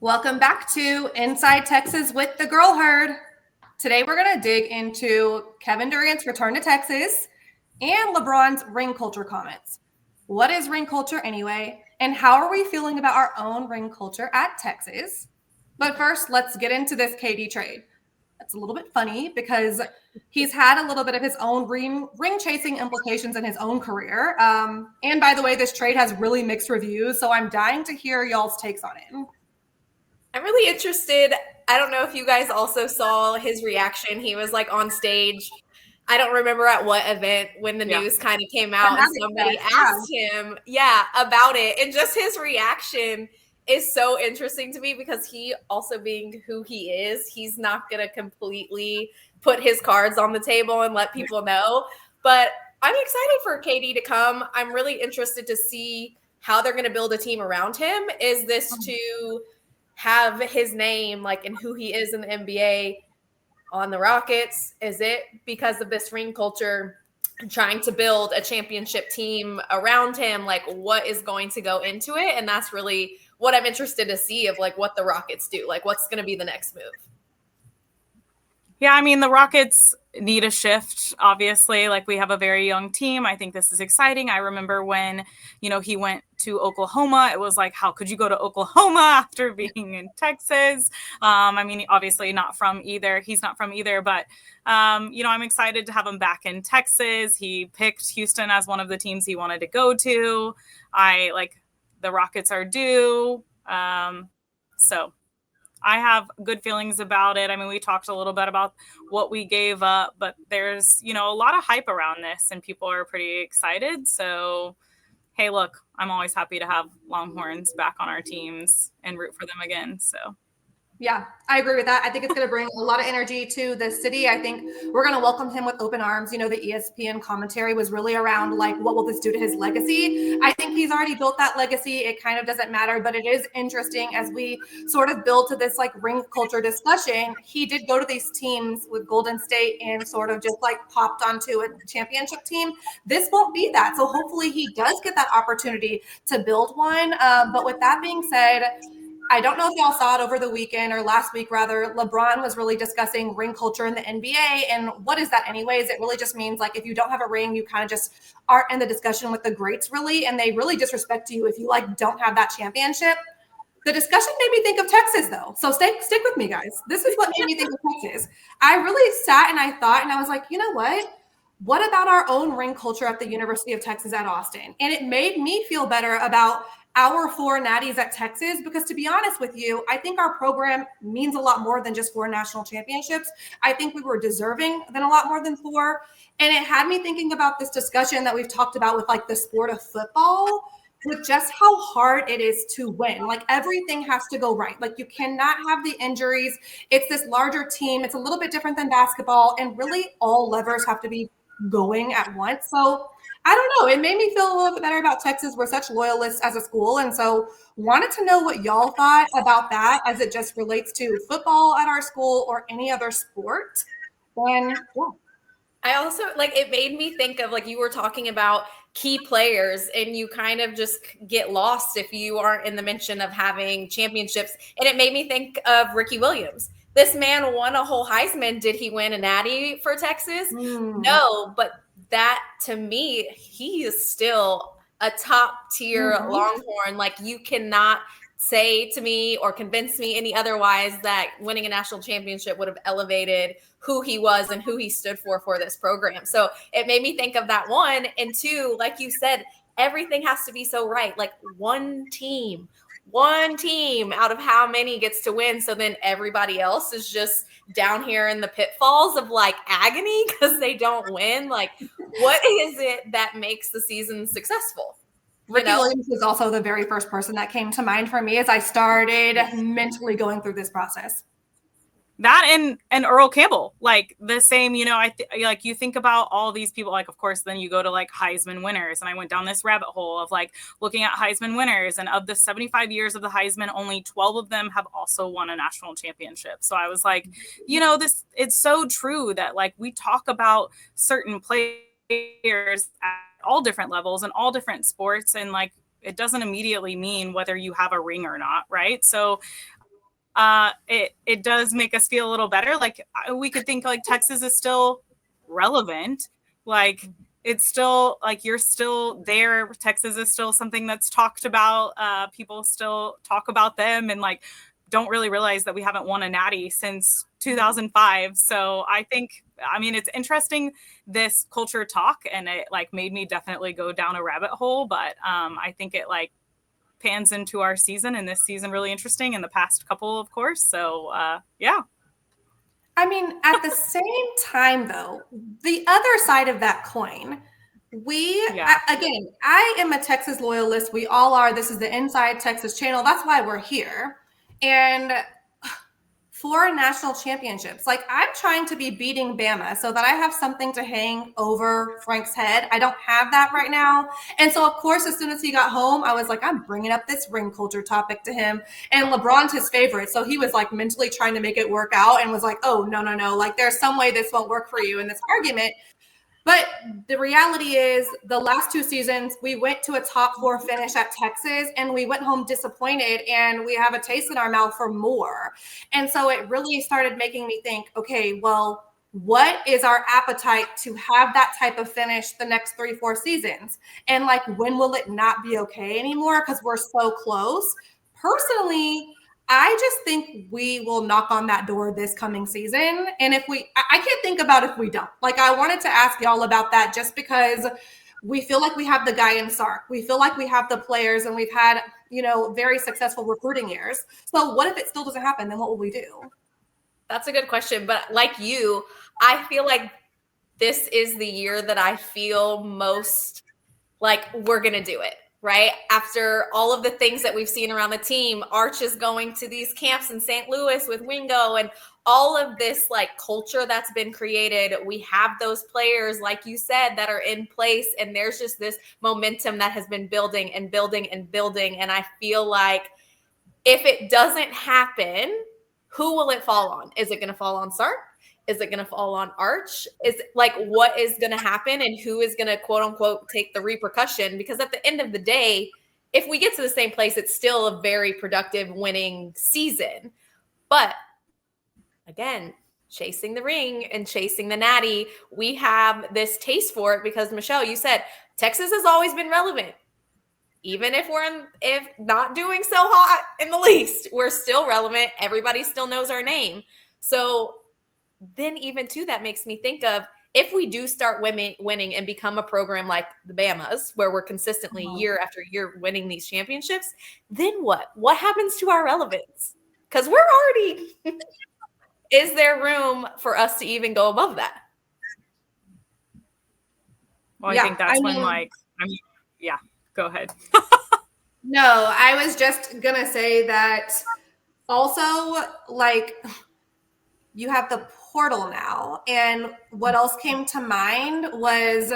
Welcome back to Inside Texas with the Girl Herd. Today we're going to dig into Kevin Durant's return to Texas and LeBron's ring culture comments. What is ring culture anyway? And how are we feeling about our own ring culture at Texas? But first, let's get into this KD trade. It's a little bit funny because he's had a little bit of his own ring chasing implications in his own career. And by the way, this trade has really mixed reviews, so I'm dying to hear y'all's takes on it. I'm really interested. I don't know if you guys also saw his reaction. He was like on stage. I don't remember at what event when the news kind of came out and somebody asked him, about it. And just his reaction is so interesting to me because he also being who he is, he's not going to completely put his cards on the table and let people know. But I'm excited for KD to come. I'm really interested to see how they're going to build a team around him. Is this to have his name like and who he is in the NBA on the Rockets? Is it because of this ring culture trying to build a championship team around him? Like what is going to go into it? And that's really what I'm interested to see of like what the Rockets do. Like what's going to be the next move? Yeah, I mean, the Rockets need a shift, obviously. Like, we have a very young team. I think this is exciting. I remember when, he went to Oklahoma. It was like, how could you go to Oklahoma after being in Texas? I mean, obviously not from either. He's not from either. But, I'm excited to have him back in Texas. He picked Houston as one of the teams he wanted to go to. The Rockets are due. So I have good feelings about it. I mean, we talked a little bit about what we gave up, but there's, a lot of hype around this and people are pretty excited. So, hey, look, I'm always happy to have Longhorns back on our teams and root for them again. So. Yeah, I agree with that. I think it's going to bring a lot of energy to the city. I think we're going to welcome him with open arms. The ESPN commentary was really around like, what will this do to his legacy? I think he's already built that legacy. It kind of doesn't matter, but it is interesting as we sort of build to this like ring culture discussion. He did go to these teams with Golden State and sort of just like popped onto a championship team. This won't be that. So hopefully he does get that opportunity to build one. But with that being said, I don't know if y'all saw it over the weekend or last week, rather. LeBron was really discussing ring culture in the NBA. And what is that anyways? It really just means like if you don't have a ring, you kind of just aren't in the discussion with the greats really. And they really disrespect you if you like don't have that championship. The discussion made me think of Texas though. So stick with me, guys. This is what made me think of Texas. I really sat and I thought, and I was like, you know what? What about our own ring culture at the University of Texas at Austin? And it made me feel better about our 4 natties at Texas, because to be honest with you, I think our program means a lot more than just 4 national championships. I think we were deserving than a lot more than 4. And it had me thinking about this discussion that we've talked about with like the sport of football, with just how hard it is to win. Like everything has to go right. Like you cannot have the injuries. It's this larger team. It's a little bit different than basketball. And really all levers have to be going at once. So I don't know. It made me feel a little bit better about Texas. We're such loyalists as a school. And so wanted to know what y'all thought about that as it just relates to football at our school or any other sport. And yeah. I also it made me think of like you were talking about key players and you kind of just get lost if you aren't in the mention of having championships. And it made me think of Ricky Williams. This man won a whole Heisman. Did he win a natty for Texas? No, but that to me, he is still a top tier Longhorn. Like you cannot say to me or convince me any otherwise that winning a national championship would have elevated who he was and who he stood for this program. So it made me think of that, one. And two, like you said, everything has to be so right. Like one team out of how many gets to win. So then everybody else is just down here in the pitfalls of like agony because they don't win. Like, what is it that makes the season successful? Ricky Williams was also the very first person that came to mind for me as I started mentally going through this process. That and Earl Campbell, like the same, like you think about all these people, like, of course, then you go to like Heisman winners. And I went down this rabbit hole of like looking at Heisman winners, and of the 75 years of the Heisman, only 12 of them have also won a national championship. So I was like, it's so true that like we talk about certain players at all different levels and all different sports. And like, it doesn't immediately mean whether you have a ring or not. Right. So it does make us feel a little better. Like we could think like Texas is still relevant. Like it's still like you're still there. Texas is still something that's talked about. People still talk about them and like don't really realize that we haven't won a natty since 2005. So I think, I mean, it's interesting, this culture talk, and it like made me definitely go down a rabbit hole. But I think it like pans into our season, and this season really interesting, and the past couple, of course. So yeah. I mean, at the same time, though, the other side of that coin, again, I am a Texas loyalist. We all are. This is the Inside Texas channel. That's why we're here. And for national championships, like I'm trying to be beating Bama so that I have something to hang over Frank's head. I don't have that right now. And so, of course, as soon as he got home, I was like, I'm bringing up this ring culture topic to him. And LeBron's his favorite. So he was like mentally trying to make it work out and was like, oh, no. Like there's some way this won't work for you in this argument. But the reality is the last 2 seasons, we went to a top 4 finish at Texas and we went home disappointed, and we have a taste in our mouth for more. And so it really started making me think, okay, well, what is our appetite to have that type of finish the next 3-4 seasons? And like, when will it not be okay anymore? Because we're so close. Personally, I just think we will knock on that door this coming season. And if I can't think about if we don't. Like, I wanted to ask y'all about that just because we feel like we have the guy in Sark. We feel like we have the players, and we've had, very successful recruiting years. So what if it still doesn't happen? Then what will we do? That's a good question. But like you, I feel like this is the year that I feel most like we're going to do it. Right? After all of the things that we've seen around the team, Arch is going to these camps in St. Louis with Wingo, and all of this like culture that's been created. We have those players, like you said, that are in place, and there's just this momentum that has been building and building and building. And I feel like if it doesn't happen, who will it fall on? Is it going to fall on Sark? Is it going to fall on Arch? Is like, what is going to happen, and who is going to quote unquote take the repercussion? Because at the end of the day, if we get to the same place, it's still a very productive winning season. But again, chasing the ring and chasing the natty, we have this taste for it because, Michelle, you said Texas has always been relevant. Even if if not doing so hot in the least, we're still relevant. Everybody still knows our name. So then even too, that makes me think of, if we do start winning and become a program like the Bamas, where we're consistently year after year winning these championships, then what? What happens to our relevance? Because we're already, is there room for us to even go above that? Well, I think that's yeah, go ahead. No, I was just going to say that also, like, you have the portal now. And what else came to mind was,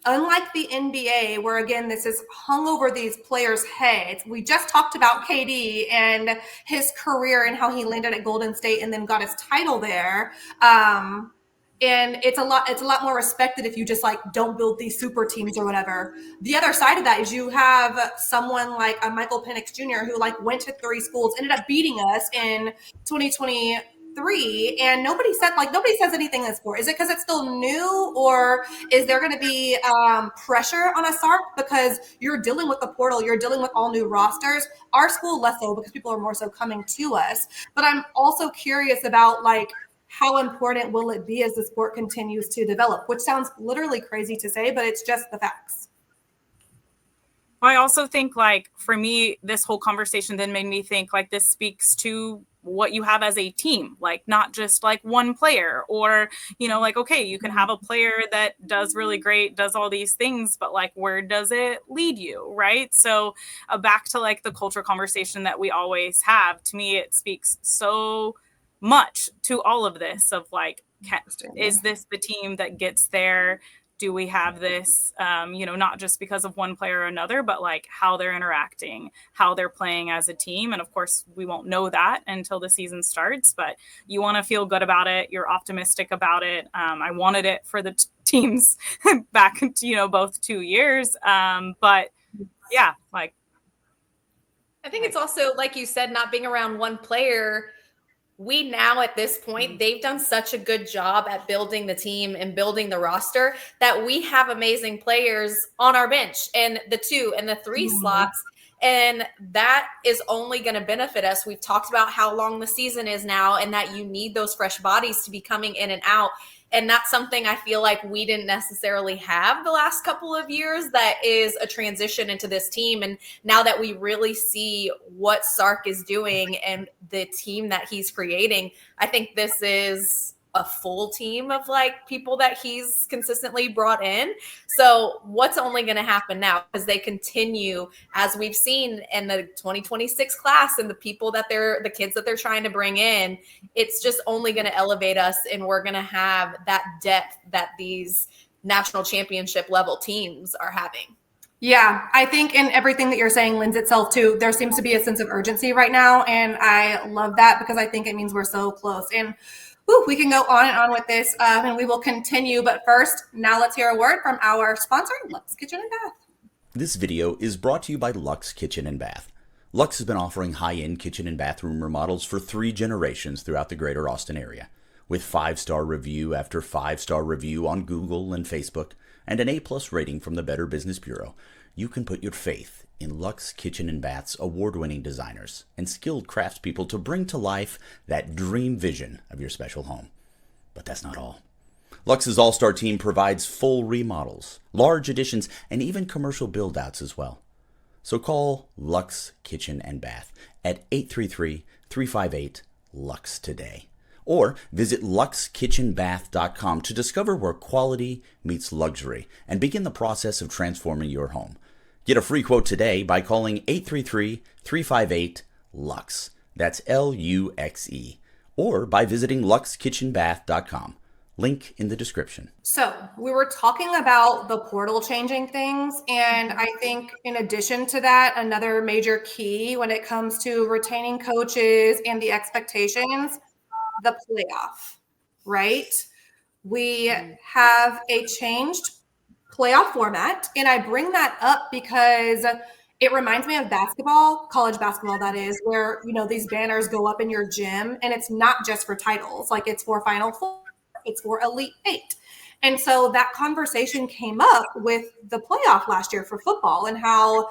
unlike the NBA, where again, this is hung over these players' heads. We just talked about KD and his career and how he landed at Golden State and then got his title there. And it's a lot more respected if you just like don't build these super teams or whatever. The other side of that is you have someone like a Michael Penix Jr. who like went to 3 schools, ended up beating us in 2023, and nobody says anything in this sport. Is it because it's still new, or is there going to be pressure on a Sark because you're dealing with the portal, you're dealing with all new rosters? Our school less so because people are more so coming to us. But I'm also curious about like, how important will it be as the sport continues to develop? Which sounds literally crazy to say, but it's just the facts. I also think, like, for me, this whole conversation then made me think, like, this speaks to what you have as a team, like, not just like one player, or, like, okay, you can have a player that does really great, does all these things, but like, where does it lead you? Right. So back to like the culture conversation that we always have, to me, it speaks so much to all of this of like, is this the team that gets there? Do we have this, not just because of one player or another, but like how they're interacting, how they're playing as a team. And of course, we won't know that until the season starts, but you want to feel good about it. You're optimistic about it. I wanted it for the teams back, both 2 years. But yeah, like, I think it's also, like you said, not being around one player. We now at this point, they've done such a good job at building the team and building the roster that we have amazing players on our bench and the 2 and the 3 slots. And that is only going to benefit us. We've talked about how long the season is now and that you need those fresh bodies to be coming in and out. And that's something I feel like we didn't necessarily have the last couple of years. That is a transition into this team. And now that we really see what Sark is doing and the team that he's creating, I think this is a full team of like people that he's consistently brought in. So what's only going to happen now as they continue, as we've seen in the 2026 class and the people that the kids that they're trying to bring in, it's just only going to elevate us, and we're going to have that depth that these national championship level teams are having. Yeah, I think in everything that you're saying lends itself to, there seems to be a sense of urgency right now. And I love that because I think it means we're so close. And we can go on and on with this, and we will continue. But first, now let's hear a word from our sponsor, Luxe Kitchen and Bath. This video is brought to you by Luxe Kitchen and Bath. Luxe has been offering high-end kitchen and bathroom remodels for 3 generations throughout the greater Austin area. With 5-star review after 5-star review on Google and Facebook, and an A+ rating from the Better Business Bureau, you can put your faith in Luxe Kitchen and Bath's award-winning designers and skilled craftspeople to bring to life that dream vision of your special home. But that's not all. Luxe's all-star team provides full remodels, large additions, and even commercial build-outs as well. So call Luxe Kitchen and Bath at 833-358-LUXE today. Or visit luxekitchenbath.com to discover where quality meets luxury and begin the process of transforming your home. Get a free quote today by calling 833-358-LUXE. That's LUXE. Or by visiting luxekitchenbath.com. Link in the description. So we were talking about the portal changing things. And I think in addition to that, another major key when it comes to retaining coaches and the expectations, the playoff, right? We have a changed playoff format. And I bring that up because it reminds me of basketball, college basketball, that is, where, you know, these banners go up in your gym and it's not just for titles. Like, it's for Final Four, it's for Elite Eight. And so that conversation came up with the playoff last year for football and how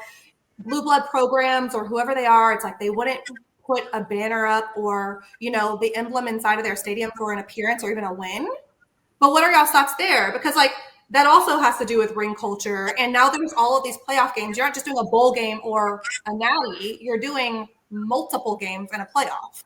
blue blood programs or whoever they are, it's like they wouldn't put a banner up or, you know, the emblem inside of their stadium for an appearance or even a win. But what are y'all's thoughts there? Because like that also has to do with ring culture. And now there's all of these playoff games. You're not just doing a bowl game or a natty. You're doing multiple games in a playoff.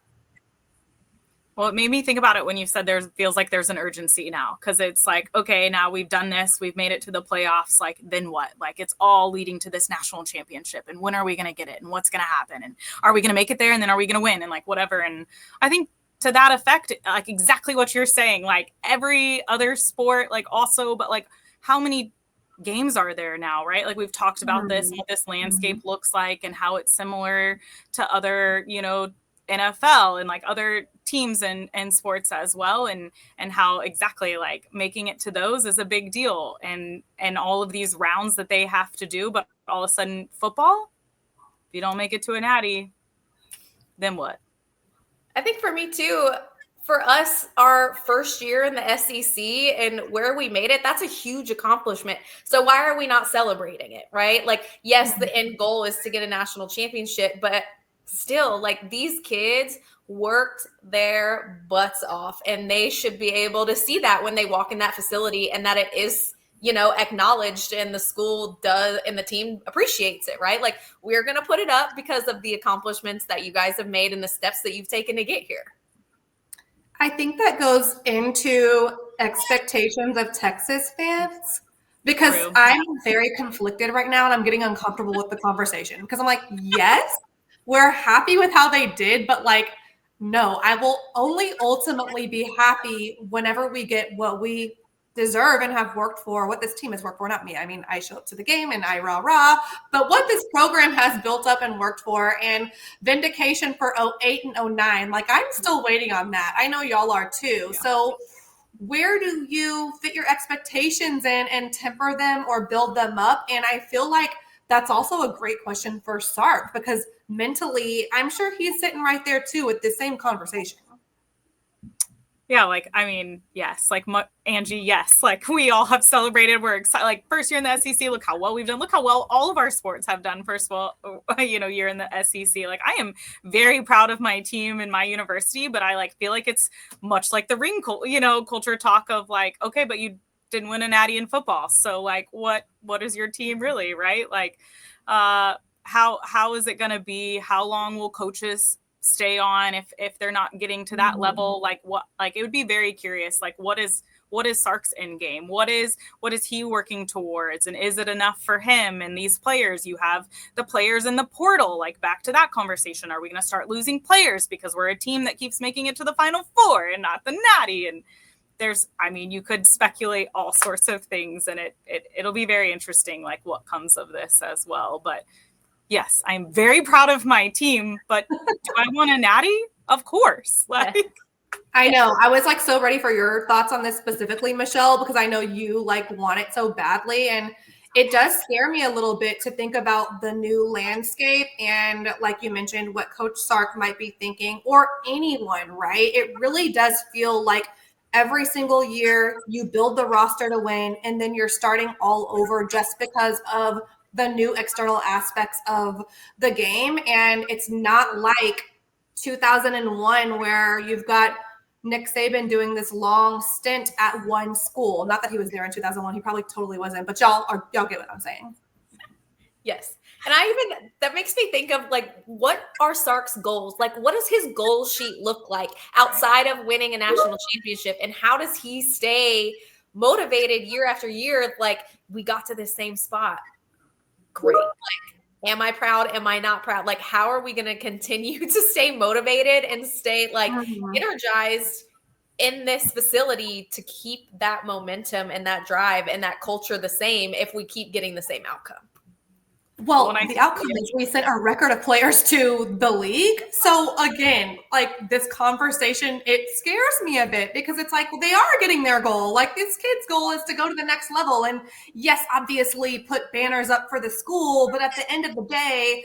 Well, it made me think about it when you said there feels like there's an urgency now, because it's like, okay, now we've done this, we've made it to the playoffs, like then what? Like it's all leading to this national championship, and when are we going to get it, and what's going to happen, and are we going to make it there, and then are we going to win, and like whatever. And I think to that effect, like exactly what you're saying, like every other sport, like also, but like how many games are there now, right? Like we've talked about this, what this landscape looks like and how it's similar to other, you know, NFL and like other teams and sports as well, and how exactly like making it to those is a big deal, and all of these rounds that they have to do. But all of a sudden football, if you don't make it to a natty, then what? I think for me too, for us, our first year in the SEC and where we made it, that's a huge accomplishment. So why are we not celebrating it, right? Like, yes, the end goal is to get a national championship, but still, like, these kids worked their butts off, and they should be able to see that when they walk in that facility, and that it is, you know, acknowledged, and the school does, and the team appreciates it, right? Like, we're going to put it up because of the accomplishments that you guys have made and the steps that you've taken to get here. I think that goes into expectations of Texas fans, because True. I'm very conflicted right now, and I'm getting uncomfortable with the conversation, because I'm like, yes, we're happy with how they did, but like, no, I will only ultimately be happy whenever we get what we deserve and have worked for, what this team has worked for, not me. I mean, I show up to the game and I rah, but what this program has built up and worked for, and vindication for 08 and 09. Like, I'm still waiting on that. I know y'all are too. Yeah. So where do you fit your expectations in and temper them or build them up? And I feel like that's also a great question for Sark, because mentally, I'm sure he's sitting right there too with the same conversation. Yeah, like, I mean, yes, like Angie, yes, like we all have celebrated. We're excited. Like first year in the SEC, look how well we've done. Look how well all of our sports have done. First of all, year in the SEC. Like I am very proud of my team and my university, but I like feel like it's much like the ring, culture talk of like, okay, but you didn't win a natty in football, so like, what is your team really, right? Like, how is it going to be? How long will coaches stay on if they're not getting to that level? Like what, like it would be very curious, like what is Sark's end game? What is he working towards? And is it enough for him and these players? You have the players in the portal, like back to that conversation. Are we going to start losing players because we're a team that keeps making it to the Final Four and not the natty? And you could speculate all sorts of things, and it'll be very interesting, like what comes of this as well. But yes, I'm very proud of my team, but do I want a natty? Of course. Like, I know. I was like so ready for your thoughts on this specifically, Michelle, because I know you like want it so badly. And it does scare me a little bit to think about the new landscape and, like you mentioned, what Coach Sark might be thinking, or anyone, right? It really does feel like every single year you build the roster to win, and then you're starting all over just because of the new external aspects of the game. And it's not like 2001 where you've got Nick Saban doing this long stint at one school. Not that he was there in 2001. He probably totally wasn't, but y'all get what I'm saying. Yes. And that makes me think of like, what are Sark's goals? Like, what does his goal sheet look like outside of winning a national championship? And how does he stay motivated year after year? Like, we got to the same spot. Great. Like, am I proud? Am I not proud? Like, how are we going to continue to stay motivated and stay like energized in this facility to keep that momentum and that drive and that culture the same if we keep getting the same outcome? Well, the outcome is we sent a record of players to the league. So again, like this conversation, it scares me a bit because it's like, well, they are getting their goal. Like this kid's goal is to go to the next level. And yes, obviously put banners up for the school, but at the end of the day,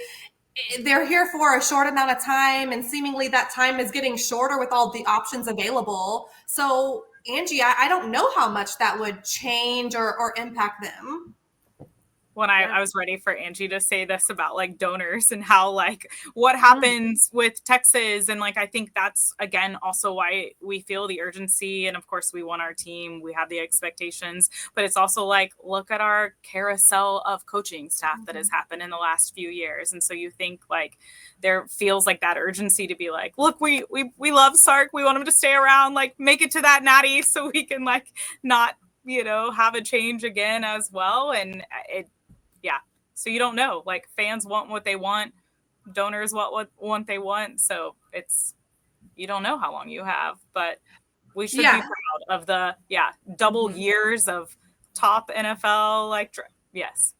they're here for a short amount of time, and seemingly that time is getting shorter with all the options available. So Angie, I don't know how much that would change or impact them. When I was ready for Angie to say this about like donors and how like what happens with Texas. And like, I think that's again, also why we feel the urgency. And of course we want our team, we have the expectations, but it's also like, look at our carousel of coaching staff that has happened in the last few years. And so you think like there feels like that urgency to be like, look, we love Sark. We want him to stay around, like make it to that natty so we can like not, have a change again as well. And so you don't know, like fans want what they want, donors want what they want. So you don't know how long you have, but we should be proud of the double years of top NFL, yes.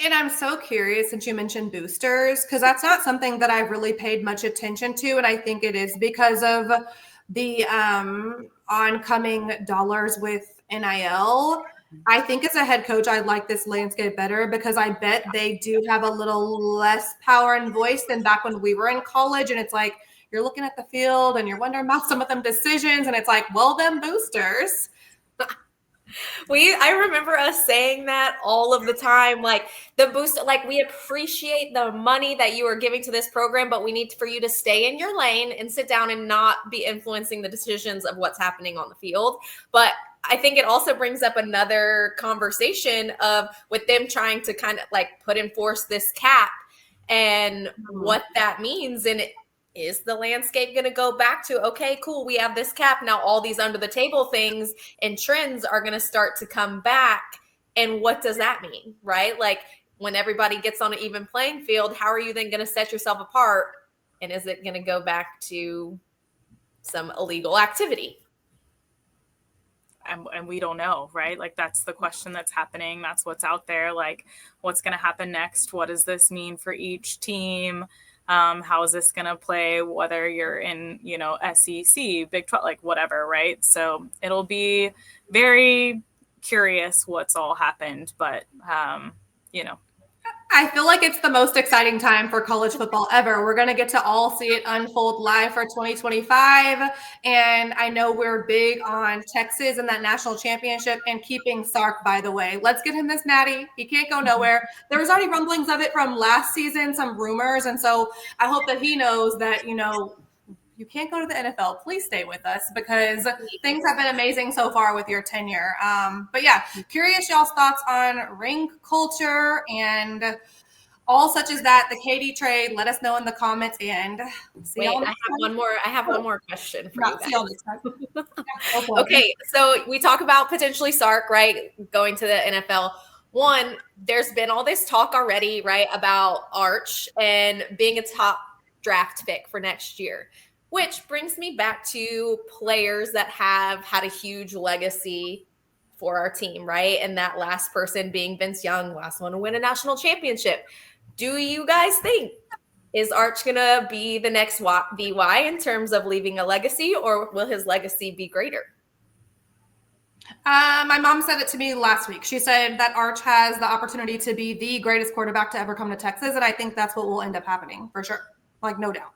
And I'm so curious, since you mentioned boosters, because that's not something that I've really paid much attention to. And I think it is because of the oncoming dollars with NIL. I think as a head coach, I like this landscape better because I bet they do have a little less power and voice than back when we were in college. And it's like, you're looking at the field and you're wondering about some of them decisions. And it's like, well, them boosters. I remember us saying that all of the time, like the booster, like we appreciate the money that you are giving to this program, but we need for you to stay in your lane and sit down and not be influencing the decisions of what's happening on the field. But I think it also brings up another conversation of with them trying to kind of like enforce this cap and what that means. And is the landscape going to go back to, okay, cool, we have this cap. Now all these under the table things and trends are going to start to come back. And what does that mean, right? Like when everybody gets on an even playing field, how are you then going to set yourself apart? And is it going to go back to some illegal activity? And we don't know, right? Like that's the question that's happening. That's what's out there. Like what's going to happen next? What does this mean for each team? How is this going to play, whether you're in, SEC, Big 12, like whatever, right? So it'll be very curious what's all happened, but, I feel like it's the most exciting time for college football ever. We're going to get to all see it unfold live for 2025. And I know we're big on Texas and that national championship and keeping Sark, by the way. Let's get him this natty. He can't go nowhere. There was already rumblings of it from last season, some rumors. And so I hope that he knows that, you can't go to the NFL. Please stay with us because things have been amazing so far with your tenure. But yeah, curious y'all's thoughts on ring culture and all such as that. The Katie trade. Let us know in the comments. And wait, I have one more question for you guys. Okay, so we talk about potentially Sark, right, going to the NFL. One, there's been all this talk already, right, about Arch and being a top draft pick for next year. Which brings me back to players that have had a huge legacy for our team, right? And that last person being Vince Young, last one to win a national championship. Do you guys think, is Arch going to be the next VY in terms of leaving a legacy, or will his legacy be greater? My mom said it to me last week. She said that Arch has the opportunity to be the greatest quarterback to ever come to Texas. And I think that's what will end up happening for sure. Like, no doubt.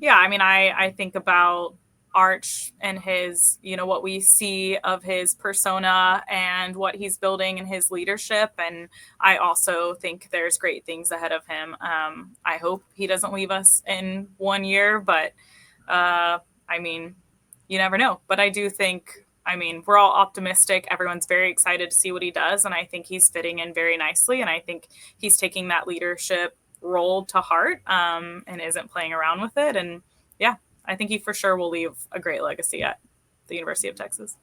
Yeah, I mean, I think about Arch and his, what we see of his persona and what he's building in his leadership. And I also think there's great things ahead of him. I hope he doesn't leave us in 1 year, but I mean, you never know. But I do think, we're all optimistic. Everyone's very excited to see what he does. And I think he's fitting in very nicely. And I think he's taking that leadership role to heart and isn't playing around with it. And yeah, I think he for sure will leave a great legacy at the University of Texas.